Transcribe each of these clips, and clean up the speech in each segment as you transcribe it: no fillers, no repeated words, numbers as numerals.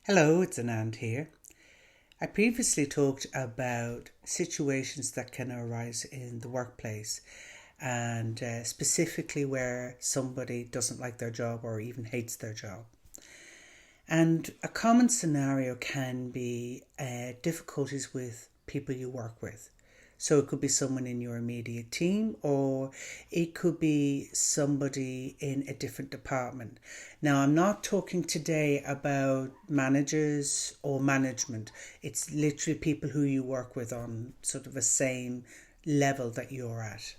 Hello, it's Anand here. I previously talked about situations that can arise in the workplace and specifically where somebody doesn't like their job or even hates their job. And a common scenario can be difficulties with people you work with. So it could be someone in your immediate team or it could be somebody in a different department. Now, I'm not talking today about managers or management. It's literally people who you work with on sort of a same level that you're at.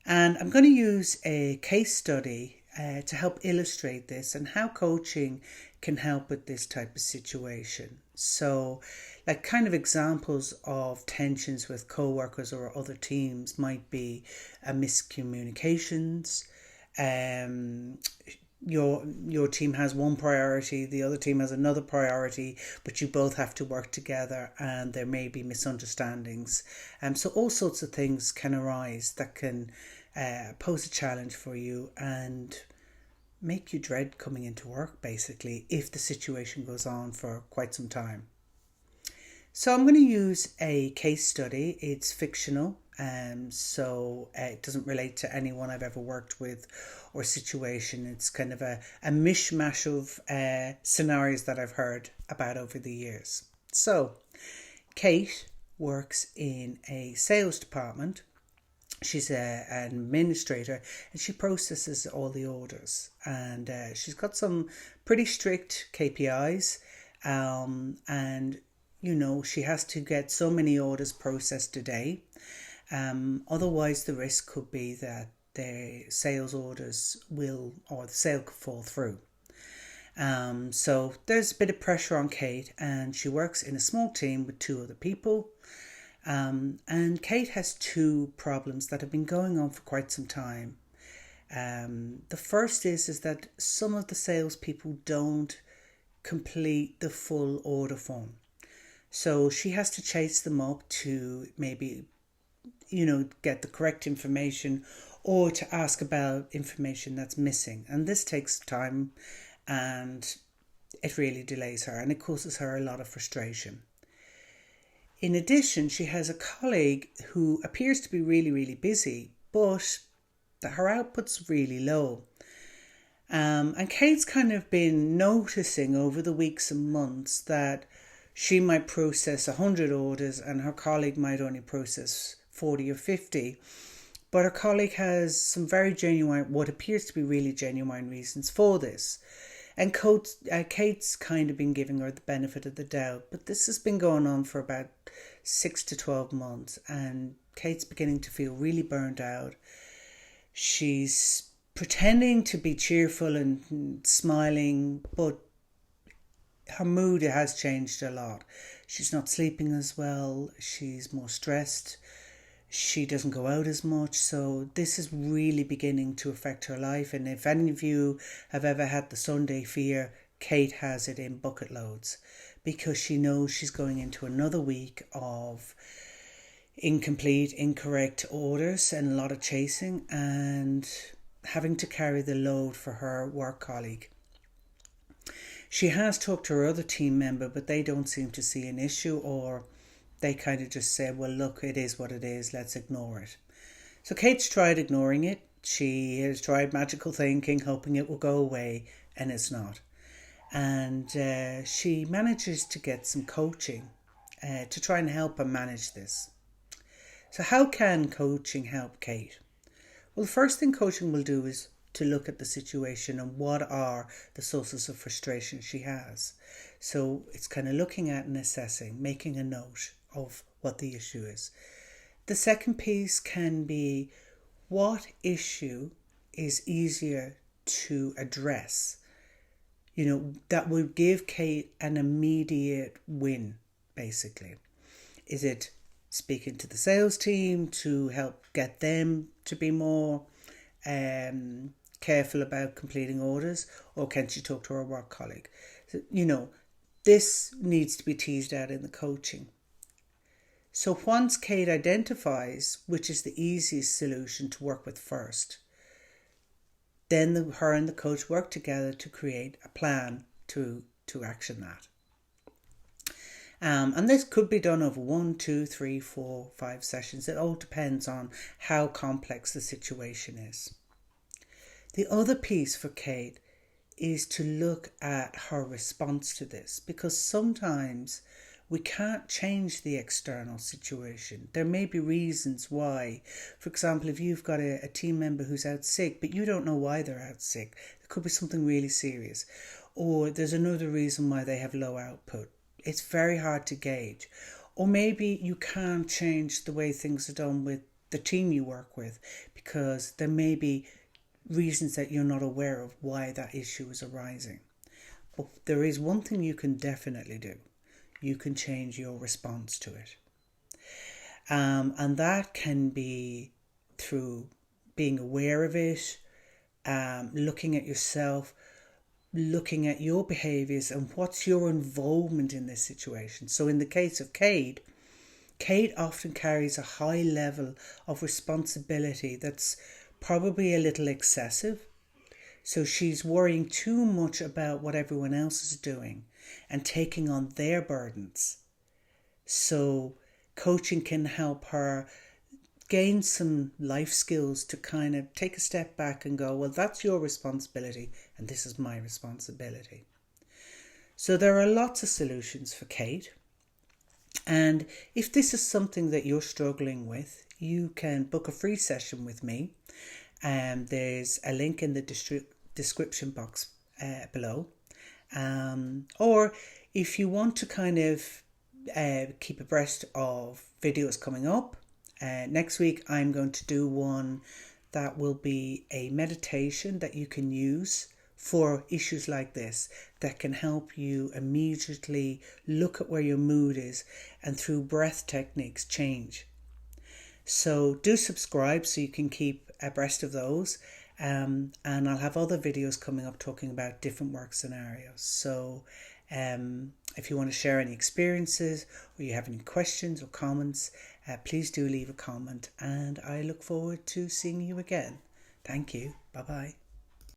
And I'm going to use a case study to help illustrate this and how coaching can help with this type of situation. So, like kind of examples of tensions with co-workers or other teams might be a miscommunications. Your team has one priority, the other team has another priority, but you both have to work together, and there may be misunderstandings. So all sorts of things can arise that can pose a challenge for you and make you dread coming into work, basically, if the situation goes on for quite some time. So I'm going to use a case study. It's fictional, so it doesn't relate to anyone I've ever worked with or situation. It's kind of a mishmash of scenarios that I've heard about over the years. So Kate works in a sales department. She's an administrator and she processes all the orders, and she's got some pretty strict KPIs, and she has to get so many orders processed a day. Otherwise, the risk could be that the sales orders the sale could fall through. So there's a bit of pressure on Kate, and she works in a small team with two other people. And Kate has two problems that have been going on for quite some time. The first is that some of the salespeople don't complete the full order form. So she has to chase them up to maybe, get the correct information or to ask about information that's missing. And this takes time and it really delays her and it causes her a lot of frustration. In addition, she has a colleague who appears to be really, really busy, but her output's really low. And Kate's kind of been noticing over the weeks and months that she might process 100 orders and her colleague might only process 40 or 50. But her colleague has some very genuine, what appears to be really genuine reasons for this. And Kate's kind of been giving her the benefit of the doubt. But this has been going on for about 6 to 12 months. And Kate's beginning to feel really burned out. She's pretending to be cheerful and smiling, but her mood has changed a lot. She's not sleeping as well. She's more stressed. She doesn't go out as much. So this is really beginning to affect her life. And if any of you have ever had the Sunday fear, Kate has it in bucket loads because she knows she's going into another week of incomplete, incorrect orders and a lot of chasing and having to carry the load for her work colleague. She has talked to her other team member, but they don't seem to see an issue, or they kind of just say, well, look, it is what it is, let's ignore it. So Kate's tried ignoring it. She has tried magical thinking, hoping it will go away, and it's not. And she manages to get some coaching to try and help her manage this. So how can coaching help Kate? Well, the first thing coaching will do is to look at the situation and what are the sources of frustration she has. So it's kind of looking at and assessing, making a note of what the issue is. The second piece can be what issue is easier to address, that will give Kate an immediate win, basically. Is it speaking to the sales team to help get them to be more careful about completing orders, or can she talk to her work colleague? So, this needs to be teased out in the coaching. So once Kate identifies which is the easiest solution to work with first, then her and the coach work together to create a plan to to action that. And this could be done over 1, 2, 3, 4, 5 sessions. It all depends on how complex the situation is. The other piece for Kate is to look at her response to this, because sometimes we can't change the external situation. There may be reasons why. For example, if you've got a team member who's out sick, but you don't know why they're out sick, it could be something really serious. Or there's another reason why they have low output. It's very hard to gauge. Or maybe you can't change the way things are done with the team you work with, because there may be reasons that you're not aware of why that issue is arising. But there is one thing you can definitely do. You can change your response to it. And that can be through being aware of it, looking at yourself, looking at your behaviours and what's your involvement in this situation. So in the case of Kate often carries a high level of responsibility that's probably a little excessive. So she's worrying too much about what everyone else is doing and taking on their burdens. So coaching can help her gain some life skills to kind of take a step back and go, well, that's your responsibility and this is my responsibility. So there are lots of solutions for Kate. And if this is something that you're struggling with, you can book a free session with me. There's a link in the description box below. Or if you want to kind of keep abreast of videos coming up, next week I'm going to do one that will be a meditation that you can use for issues like this, that can help you immediately look at where your mood is and through breath techniques change. So do subscribe so you can keep abreast of those. And I'll have other videos coming up talking about different work scenarios. So if you want to share any experiences or you have any questions or comments, please do leave a comment, and I look forward to seeing you again. Thank you. Bye-bye.